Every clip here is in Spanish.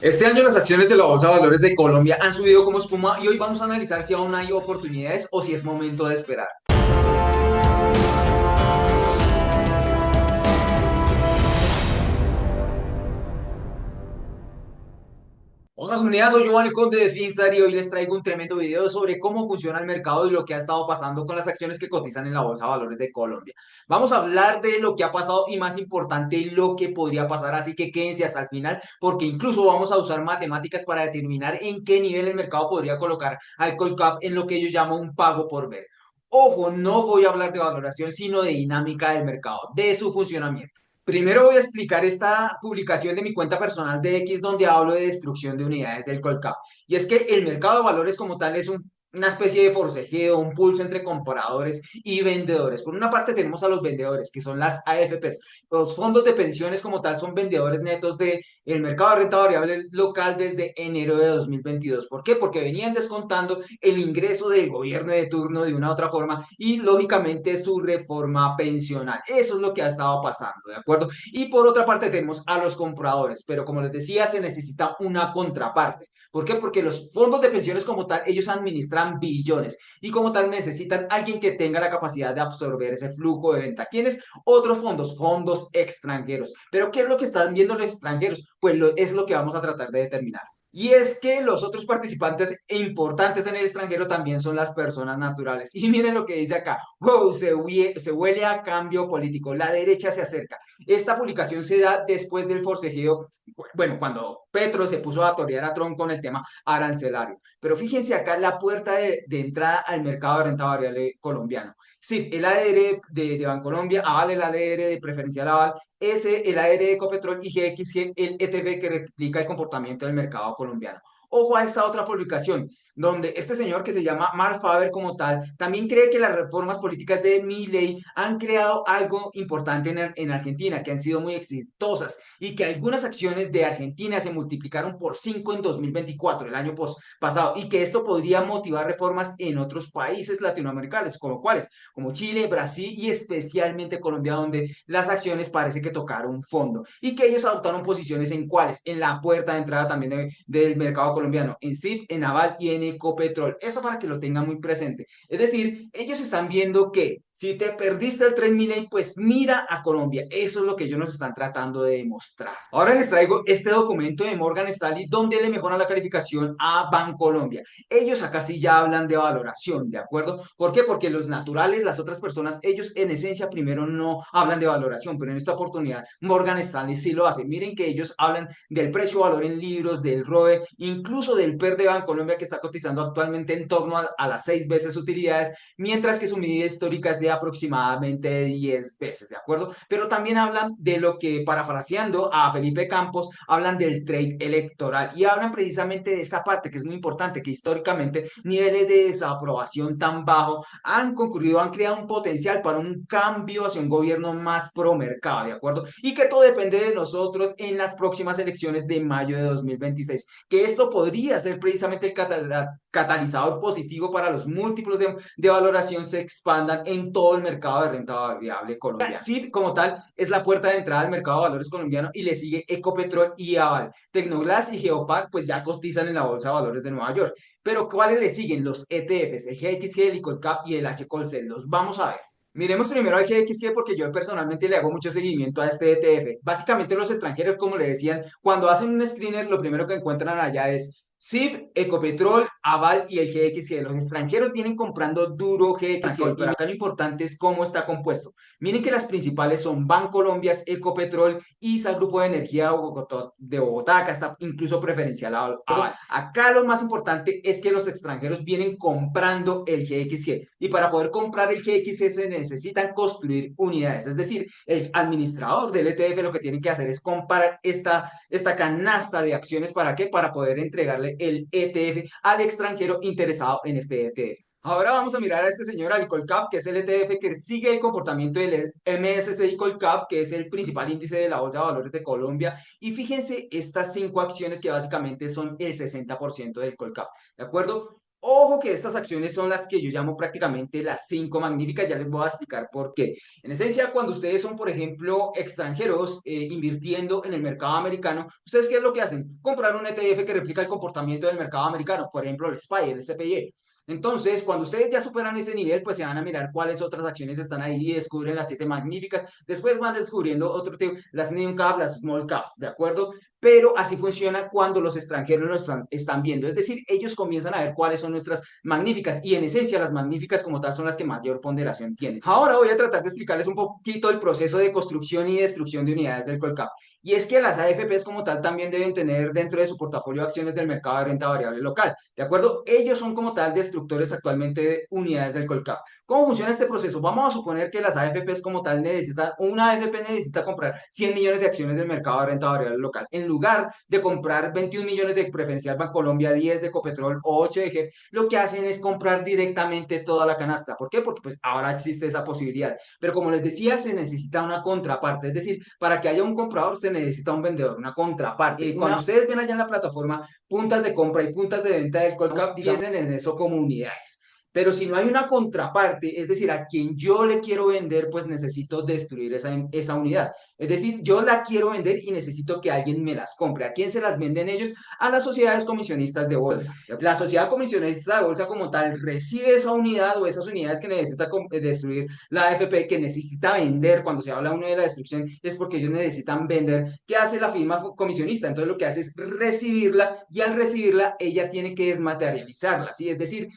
Este año las acciones de la Bolsa de Valores de Colombia han subido como espuma y hoy vamos a analizar si aún hay oportunidades o si es momento de esperar. Hola comunidad, soy Giovanni Conde de Finstar y hoy les traigo un tremendo video sobre cómo funciona el mercado y lo que ha estado pasando con las acciones que cotizan en la Bolsa de Valores de Colombia. Vamos a hablar de lo que ha pasado y más importante, lo que podría pasar, así que quédense hasta el final porque incluso vamos a usar matemáticas para determinar en qué nivel el mercado podría colocar al Colcap en lo que ellos llaman un pago por ver. Ojo, no voy a hablar de valoración, sino de dinámica del mercado, de su funcionamiento. Primero voy a explicar esta publicación de mi cuenta personal de X donde hablo de destrucción de unidades del Colcap. Y es que el mercado de valores como tal es una especie de forcejeo, un pulso entre compradores y vendedores. Por una parte tenemos a los vendedores, que son las AFPs. Los fondos de pensiones como tal son vendedores netos del mercado de renta variable local desde enero de 2022. ¿Por qué? Porque venían descontando el ingreso del gobierno de turno de una u otra forma y lógicamente su reforma pensional. Eso es lo que ha estado pasando, ¿de acuerdo? Y por otra parte tenemos a los compradores, pero como les decía, se necesita una contraparte. ¿Por qué? Porque los fondos de pensiones como tal, ellos administran billones y como tal necesitan alguien que tenga la capacidad de absorber ese flujo de venta. ¿Quiénes? Otros fondos, fondos extranjeros. Pero ¿qué es lo que están viendo los extranjeros? Pues es lo que vamos a tratar de determinar. Y es que los otros participantes importantes en el extranjero también son las personas naturales. Y miren lo que dice acá. Wow, se huele a cambio político. La derecha se acerca. Esta publicación se da después del forcejeo, bueno, cuando Petro se puso a torear a Trump con el tema arancelario. Pero fíjense acá la puerta de entrada al mercado de renta variable colombiano. Sí, el ADR de Bancolombia aval el ADR de preferencial aval, ese, el ADR de Ecopetrol y GXG, el ETF que replica el comportamiento del mercado colombiano. Ojo a esta otra publicación, donde este señor que se llama Mark Faber como tal, también cree que las reformas políticas de Milei han creado algo importante en Argentina, que han sido muy exitosas y que algunas acciones de Argentina se multiplicaron por 5 en 2024, el año pasado, y que esto podría motivar reformas en otros países latinoamericanos, como cuáles, como Chile, Brasil y especialmente Colombia, donde las acciones parece que tocaron fondo y que ellos adoptaron posiciones en cuáles, en la puerta de entrada también del mercado colombiano, en CIP, en Aval y en Ecopetrol. Eso para que lo tengan muy presente. Es decir, ellos están viendo que si te perdiste el 3000, pues mira a Colombia. Eso es lo que ellos nos están tratando de demostrar. Ahora les traigo este documento de Morgan Stanley donde le mejoran la calificación a Bancolombia. Ellos acá sí ya hablan de valoración, ¿de acuerdo? ¿Por qué? Porque los naturales, las otras personas, ellos en esencia primero no hablan de valoración, pero en esta oportunidad Morgan Stanley sí lo hace. Miren que ellos hablan del precio-valor en libros, del ROE, incluso del PER de Bancolombia que está cotizando actualmente en torno a las 6 veces utilidades, mientras que su medida histórica es de aproximadamente 10 veces, ¿de acuerdo? Pero también hablan de lo que, parafraseando a Felipe Campos, hablan del trade electoral y hablan precisamente de esta parte que es muy importante, que históricamente niveles de desaprobación tan bajo han concurrido, han creado un potencial para un cambio hacia un gobierno más pro mercado, ¿de acuerdo? Y que todo depende de nosotros en las próximas elecciones de mayo de 2026, que esto podría ser precisamente el catalizador positivo para los múltiplos de valoración se expandan en todo el mercado de renta variable colombiano. Sí, como tal, es la puerta de entrada al mercado de valores colombiano y le sigue Ecopetrol y Aval. Tecnoglass y Geopar pues ya cotizan en la Bolsa de Valores de Nueva York. Pero ¿cuáles le siguen? Los ETFs, el GXG, el Icolcap y el HColsel. Los vamos a ver. Miremos primero al GXG porque yo personalmente le hago mucho seguimiento a este ETF. Básicamente los extranjeros, como le decían, cuando hacen un screener, lo primero que encuentran allá es SIB, Ecopetrol, Aval y el GXG. Los extranjeros vienen comprando duro GXG, pero acá lo importante es cómo está compuesto. Miren que las principales son Bancolombia, Ecopetrol, ISA, Grupo de Energía de Bogotá, acá está incluso preferencial Aval. Acá lo más importante es que los extranjeros vienen comprando el GXG y para poder comprar el GXG se necesitan construir unidades, es decir, el administrador del ETF lo que tiene que hacer es comprar esta canasta de acciones. ¿Para qué? Para poder entregarle el ETF al extranjero interesado en este ETF. Ahora vamos a mirar a este señor al Colcap, que es el ETF que sigue el comportamiento del MSCI Colcap, que es el principal índice de la Bolsa de Valores de Colombia. Y fíjense estas 5 acciones que básicamente son el 60% del Colcap, ¿de acuerdo? Ojo que estas acciones son las que yo llamo prácticamente las cinco magníficas, ya les voy a explicar por qué. En esencia, cuando ustedes son, por ejemplo, extranjeros invirtiendo en el mercado americano, ¿ustedes qué es lo que hacen? Comprar un ETF que replica el comportamiento del mercado americano, por ejemplo, el SPY, el SPY. Entonces, cuando ustedes ya superan ese nivel, pues se van a mirar cuáles otras acciones están ahí y descubren las siete magníficas. Después van descubriendo otro tipo, las medium cap, las small caps, ¿de acuerdo? Pero así funciona cuando los extranjeros nos están viendo. Es decir, ellos comienzan a ver cuáles son nuestras magníficas y en esencia las magníficas como tal son las que mayor ponderación tienen. Ahora voy a tratar de explicarles un poquito el proceso de construcción y destrucción de unidades del Colcap. Y es que las AFPs como tal también deben tener dentro de su portafolio acciones del mercado de renta variable local, ¿de acuerdo? Ellos son como tal destructores actualmente de unidades del Colcap. ¿Cómo funciona este proceso? Vamos a suponer que las AFPs como tal necesitan, una AFP necesita comprar 100 millones de acciones del mercado de renta variable local. En lugar de comprar 21 millones de preferencial Bancolombia, 10 de Copetrol o 8 de GEP, lo que hacen es comprar directamente toda la canasta. ¿Por qué? Porque pues ahora existe esa posibilidad. Pero como les decía, se necesita una contraparte. Es decir, para que haya un comprador se necesita un vendedor, una contraparte. Cuando ustedes ven allá en la plataforma puntas de compra y puntas de venta del Colcap, piensen en eso como unidades. Pero si no hay una contraparte, es decir, a quien yo le quiero vender, pues necesito destruir esa unidad. Es decir, yo la quiero vender y necesito que alguien me las compre. ¿A quién se las venden ellos? A las sociedades comisionistas de bolsa. La sociedad comisionista de bolsa como tal recibe esa unidad o esas unidades que necesita destruir la AFP, que necesita vender. Cuando se habla uno de la destrucción es porque ellos necesitan vender. ¿Qué hace la firma comisionista? Entonces lo que hace es recibirla y al recibirla ella tiene que desmaterializarla, ¿sí? Es decir,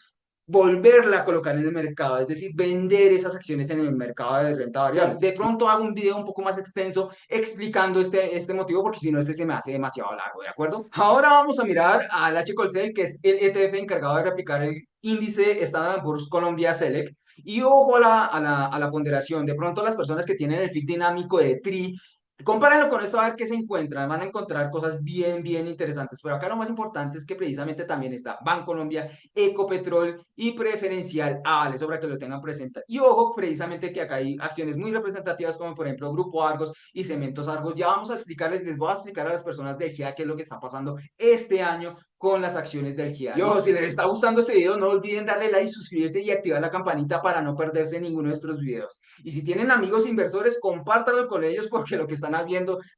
volverla a colocar en el mercado, es decir, vender esas acciones en el mercado de renta variable. De pronto hago un video un poco más extenso explicando este motivo, porque si no, este se me hace demasiado largo, ¿de acuerdo? Ahora vamos a mirar al H Colcel, que es el ETF encargado de replicar el índice Standard Poor's Colombia Select. Y ojo a la ponderación. De pronto las personas que tienen el FIC dinámico de TRI, compárenlo con esto a ver qué se encuentran. Van a encontrar cosas bien, bien interesantes. Pero acá lo más importante es que precisamente también está Bancolombia, Ecopetrol y Preferencial Avales, sobre que lo tengan presente. Y ojo, precisamente que acá hay acciones muy representativas como por ejemplo Grupo Argos y Cementos Argos. Ya vamos a explicarles, les voy a explicar a las personas del GIA qué es lo que está pasando este año con las acciones del GIA. Y ojo, si les está gustando este video, no olviden darle like, suscribirse y activar la campanita para no perderse ninguno de nuestros videos. Y si tienen amigos inversores, compártanlo con ellos porque lo que están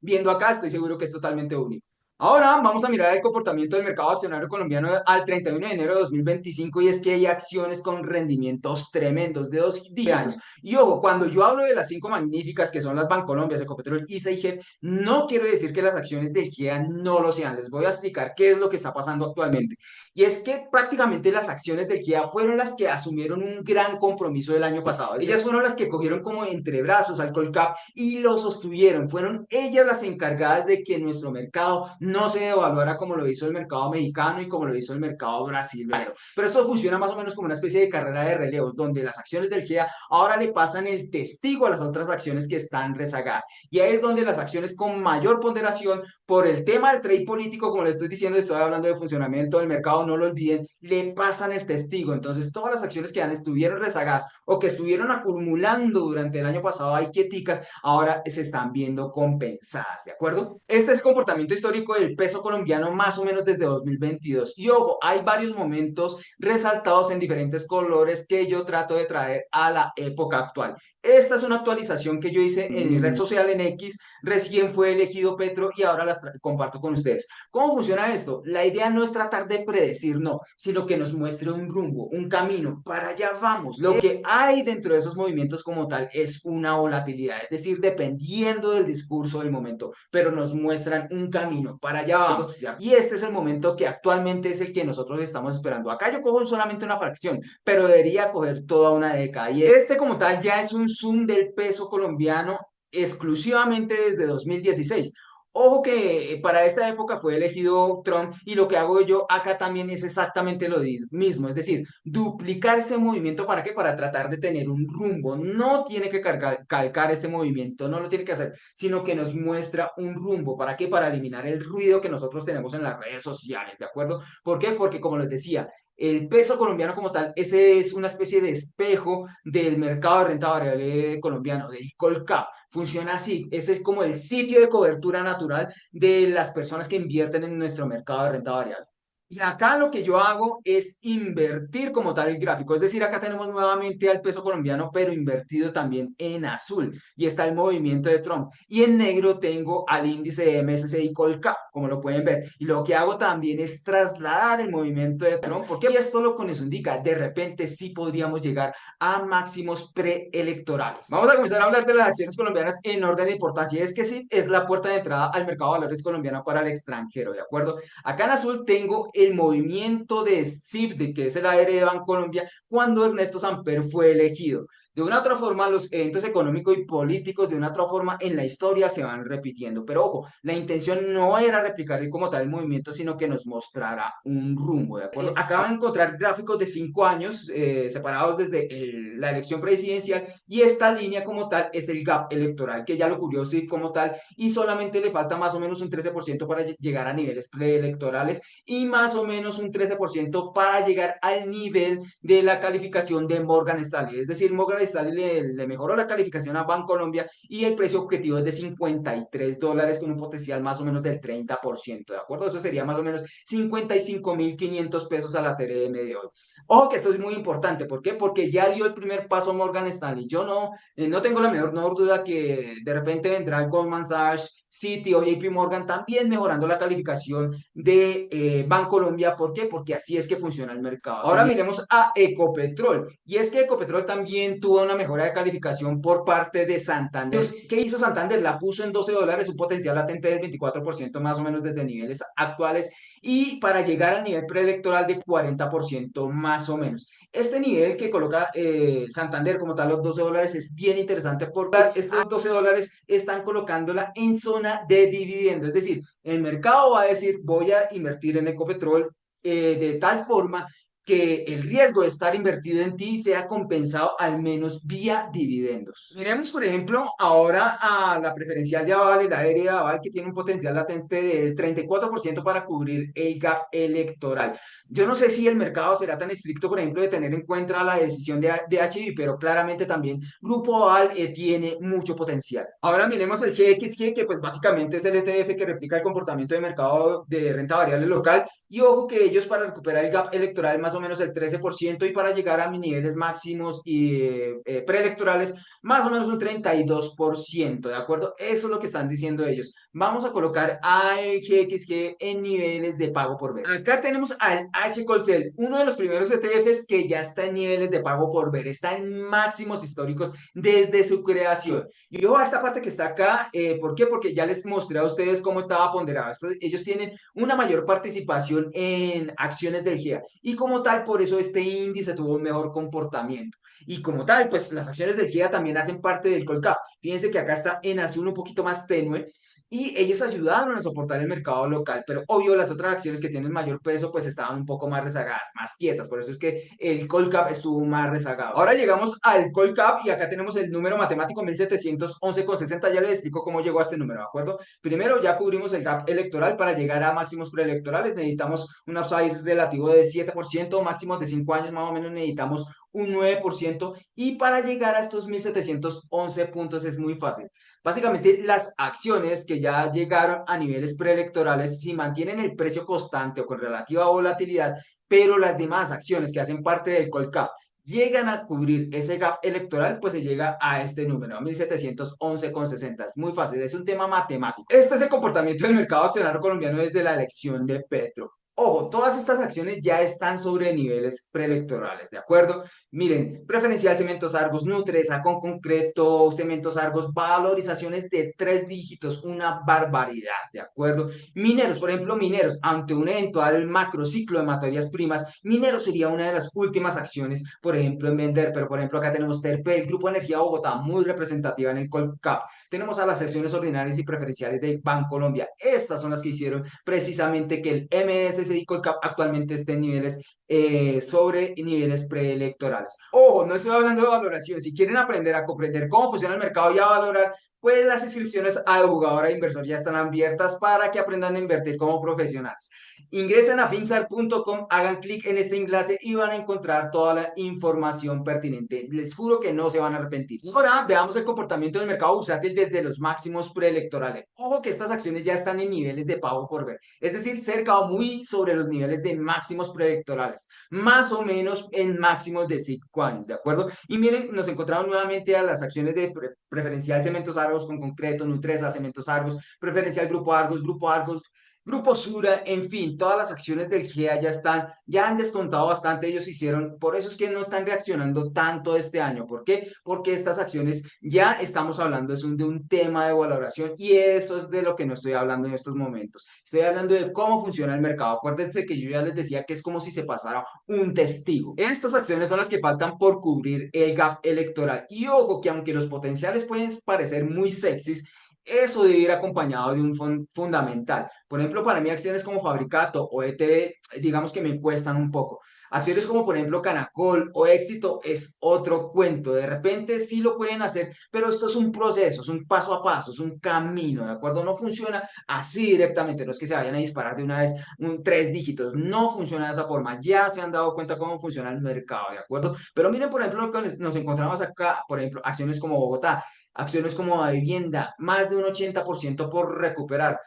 viendo acá estoy seguro que es totalmente único. Ahora vamos a mirar el comportamiento del mercado accionario colombiano al 31 de enero de 2025 y es que hay acciones con rendimientos tremendos de 2 dígitos. Y ojo, cuando yo hablo de las cinco magníficas que son las Bancolombia, Ecopetrol y CIG, no quiero decir que las acciones del GEA no lo sean. Les voy a explicar qué es lo que está pasando actualmente. Y es que prácticamente las acciones del GEA fueron las que asumieron un gran compromiso el año pasado. Ellas fueron las que cogieron como entre brazos al Colcap y lo sostuvieron. Fueron ellas las encargadas de que nuestro mercado no se devaluara como lo hizo el mercado mexicano y como lo hizo el mercado brasileño. Pero esto funciona más o menos como una especie de carrera de relevos, donde las acciones del GEA ahora le pasan el testigo a las otras acciones que están rezagadas. Y ahí es donde las acciones con mayor ponderación, por el tema del trade político, como les estoy diciendo, estoy hablando de funcionamiento del mercado, no lo olviden, le pasan el testigo. Entonces, todas las acciones que estuvieron rezagadas o que estuvieron acumulando durante el año pasado ahí quieticas, ahora se están viendo compensadas, ¿de acuerdo? Este es el comportamiento histórico del peso colombiano más o menos desde 2022. Y ojo, hay varios momentos resaltados en diferentes colores que yo trato de traer a la época actual. Esta es una actualización que yo hice en mi red social en X, recién fue elegido Petro y ahora las comparto con ustedes. ¿Cómo funciona esto? La idea no es tratar de predecir, no, sino que nos muestre un rumbo, un camino, para allá vamos. Lo que hay dentro de esos movimientos como tal es una volatilidad, es decir, dependiendo del discurso del momento, pero nos muestran un camino, para allá vamos. ¿Ya? Y este es el momento que actualmente es el que nosotros estamos esperando. Acá yo cojo solamente una fracción, pero debería coger toda una década. Y este como tal ya es un zoom del peso colombiano exclusivamente desde 2016. Ojo que para esta época fue elegido Trump y lo que hago yo acá también es exactamente lo mismo, es decir, duplicar este movimiento ¿para qué? Para tratar de tener un rumbo. No tiene que calcar este movimiento, no lo tiene que hacer, sino que nos muestra un rumbo. ¿Para qué? Para eliminar el ruido que nosotros tenemos en las redes sociales, ¿de acuerdo? ¿Por qué? Porque como les decía, el peso colombiano como tal, ese es una especie de espejo del mercado de renta variable colombiano, del Colcap. Funciona así, ese es como el sitio de cobertura natural de las personas que invierten en nuestro mercado de renta variable. Y acá lo que yo hago es invertir como tal el gráfico, es decir, acá tenemos nuevamente al peso colombiano, pero invertido también en azul, y está el movimiento de Trump, y en negro tengo al índice de MSCI Colcap, como lo pueden ver, y lo que hago también es trasladar el movimiento de Trump, porque esto lo con eso indica, de repente sí podríamos llegar a máximos preelectorales. Vamos a comenzar a hablar de las acciones colombianas en orden de importancia, y es que sí, es la puerta de entrada al mercado de valores colombiano para el extranjero, ¿de acuerdo? Acá en azul tengo el movimiento de SIB, que es el AR de Bancolombia, cuando Ernesto Samper fue elegido. De una u otra forma, los eventos económicos y políticos, de una u otra forma, en la historia se van repitiendo. Pero ojo, la intención no era replicar como tal el movimiento, sino que nos mostrara un rumbo, ¿de acuerdo? Acá van a encontrar gráficos de 5 años separados desde la elección presidencial y esta línea como tal es el gap electoral, que ya lo cubrió SIB como tal y solamente le falta más o menos un 13% para llegar a niveles preelectorales y más o menos un 13% para llegar al nivel de la calificación de Morgan Stanley. Es decir, Morgan Stanley le mejoró la calificación a Bancolombia y el precio objetivo es de $53 con un potencial más o menos del 30%, ¿de acuerdo? Eso sería más o menos 55.500 pesos a la TRM de hoy. Ojo que esto es muy importante, ¿por qué? Porque ya dio el primer paso Morgan Stanley. Yo no tengo la menor duda que de repente vendrá Goldman Sachs, Citi o JP Morgan también mejorando la calificación de Bancolombia. ¿Por qué? Porque así es que funciona el mercado. Ahora miremos a Ecopetrol. Y es que Ecopetrol también tuvo una mejora de calificación por parte de Santander. Entonces, ¿qué hizo Santander? La puso en $12, un potencial latente del 24% más o menos desde niveles actuales y para llegar al nivel preelectoral de 40% más o menos. Este nivel que coloca Santander como tal, los $12, es bien interesante porque estos $12 están colocándola en zona de dividendo. Es decir, el mercado va a decir, voy a invertir en Ecopetrol de tal forma que el riesgo de estar invertido en ti sea compensado al menos vía dividendos. Miremos, por ejemplo, ahora a la preferencial de Aval, la AR de Aval, que tiene un potencial latente del 34% para cubrir el gap electoral. Yo no sé si el mercado será tan estricto, por ejemplo, de tener en cuenta la decisión de HB, pero claramente también Grupo Aval tiene mucho potencial. Ahora miremos el GXG, que pues básicamente es el ETF que replica el comportamiento de mercado de renta variable local. Y ojo que ellos para recuperar el gap electoral más o menos el 13% y para llegar a mis niveles máximos y preelectorales más o menos un 32%, ¿de acuerdo? Eso es lo que están diciendo ellos. Vamos a colocar al GXG en niveles de pago por ver. Acá tenemos al H-Colcel, uno de los primeros ETFs que ya está en niveles de pago por ver, está en máximos históricos desde su creación. Y ojo a esta parte que está acá, ¿por qué? Porque ya les mostré a ustedes cómo estaba ponderado. Ellos tienen una mayor participación en acciones del GEA y como tal, por eso este índice tuvo un mejor comportamiento. Y como tal, pues las acciones del GEA también hacen parte del Colcap. Fíjense que acá está en azul un poquito más tenue y ellos ayudaron a soportar el mercado local, pero obvio las otras acciones que tienen mayor peso pues estaban un poco más rezagadas, más quietas, por eso es que el Colcap estuvo más rezagado. Ahora llegamos al Colcap y acá tenemos el número matemático 1711,60, ya les explico cómo llegó a este número, ¿de acuerdo? Primero ya cubrimos el gap electoral, para llegar a máximos preelectorales necesitamos un upside relativo de 7%, máximos de 5 años más o menos necesitamos un 9% y para llegar a estos 1711 puntos es muy fácil. Básicamente, las acciones que ya llegaron a niveles preelectorales, si mantienen el precio constante o con relativa volatilidad, pero las demás acciones que hacen parte del Colcap llegan a cubrir ese gap electoral, pues se llega a este número, a 1711,60. Es muy fácil, es un tema matemático. Este es el comportamiento del mercado accionario colombiano desde la elección de Petro. Ojo, todas estas acciones ya están sobre niveles preelectorales, ¿de acuerdo? Miren, preferencial Cementos Argos, Nutresa, con concreto, Cementos Argos, valorizaciones de 3 dígitos, una barbaridad, ¿de acuerdo? Mineros, por ejemplo, Mineros, ante un eventual macrociclo de materias primas, Mineros sería una de las últimas acciones, por ejemplo, en vender, pero por ejemplo acá tenemos Terpel, Grupo Energía Bogotá, muy representativa en el Colcap. Tenemos a las secciones ordinarias y preferenciales de Bancolombia. Estas son las que hicieron precisamente que el MSCI Colcap actualmente esté en niveles sobre niveles preelectorales. Ojo, no estoy hablando de valoración. Si quieren aprender a comprender cómo funciona el mercado y a valorar, pues las inscripciones a Jugadora Inversor ya están abiertas para que aprendan a invertir como profesionales. Ingresen a finsar.com, hagan clic en este enlace y van a encontrar toda la información pertinente. Les juro que no se van a arrepentir. Ahora veamos el comportamiento del mercado bursátil desde los máximos preelectorales. Ojo que estas acciones ya están en niveles de pago por ver, es decir, cerca o muy sobre los niveles de máximos preelectorales, más o menos en máximos de 5 años, ¿de acuerdo? Y miren, nos encontramos nuevamente a las acciones de preferencial Cementos Argos con concreto, Nutresa, Cementos Argos, preferencial Grupo Argos, Grupo Sura, en fin, todas las acciones del GEA ya han descontado bastante, ellos hicieron, por eso es que no están reaccionando tanto este año. ¿Por qué? Porque estas acciones ya estamos hablando de un tema de valoración y eso es de lo que no estoy hablando en estos momentos. Estoy hablando de cómo funciona el mercado. Acuérdense que yo ya les decía que es como si se pasara un testigo. Estas acciones son las que faltan por cubrir el gap electoral. Y ojo que aunque los potenciales pueden parecer muy sexys, eso debe ir acompañado de un fundamental. Por ejemplo, para mí acciones como Fabricato o ETB, digamos que me cuestan un poco. Acciones como por ejemplo Canacol o Éxito es otro cuento. De repente sí lo pueden hacer, pero esto es un proceso, es un paso a paso, es un camino, ¿de acuerdo? No funciona así directamente, no es que se vayan a disparar de una vez tres dígitos, no funciona de esa forma. Ya se han dado cuenta cómo funciona el mercado, ¿de acuerdo? Pero miren, por ejemplo, lo que nos encontramos acá, por ejemplo, acciones como Bogotá. Acciones como la vivienda, más de un 80% por recuperar.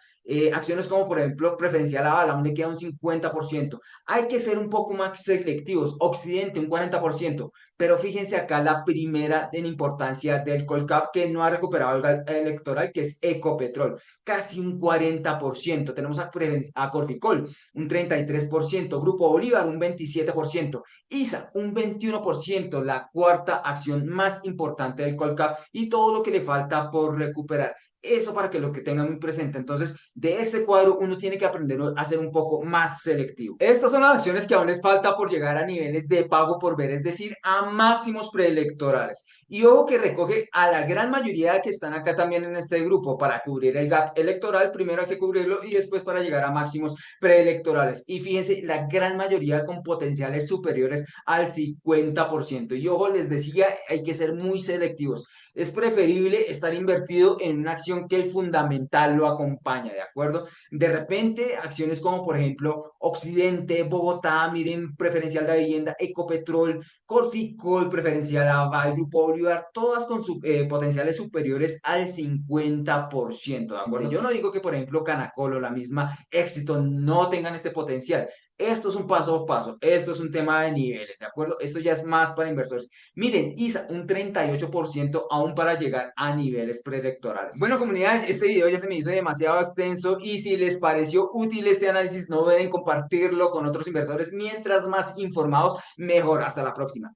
Acciones como por ejemplo preferencial Aval, aún le queda un 50%. Hay que ser un poco más selectivos. Occidente, un 40%. Pero fíjense acá la primera en importancia del Colcap que no ha recuperado el electoral, que es Ecopetrol, casi un 40%. Tenemos a Corficol, un 33%. Grupo Bolívar, un 27%. ISA, un 21%, la cuarta acción más importante del Colcap y todo lo que le falta por recuperar. Eso para que lo que tengan muy presente. Entonces, de este cuadro uno tiene que aprender a ser un poco más selectivo. Estas son las acciones que aún les falta por llegar a niveles de pago por ver, es decir, a máximos preelectorales. Y ojo que recoge a la gran mayoría que están acá también en este grupo. Para cubrir el gap electoral, primero hay que cubrirlo y después para llegar a máximos preelectorales. Y fíjense, la gran mayoría con potenciales superiores al 50%. Y ojo, les decía, hay que ser muy selectivos. Es preferible estar invertido en una acción que el fundamental lo acompaña, ¿de acuerdo? De repente, acciones como por ejemplo Occidente, Bogotá, miren, preferencial de vivienda, Ecopetrol, Corficol, preferencial Aval, Grupo Bolívar, todas con potenciales superiores al 50%, ¿de acuerdo? Yo no digo que por ejemplo Canacol o la misma Éxito no tengan este potencial. Esto es un paso a paso, esto es un tema de niveles, ¿de acuerdo? Esto ya es más para inversores. Miren, ISA, un 38% aún para llegar a niveles preelectorales. Bueno, comunidad, este video ya se me hizo demasiado extenso y si les pareció útil este análisis, no deben compartirlo con otros inversores. Mientras más informados, mejor. Hasta la próxima.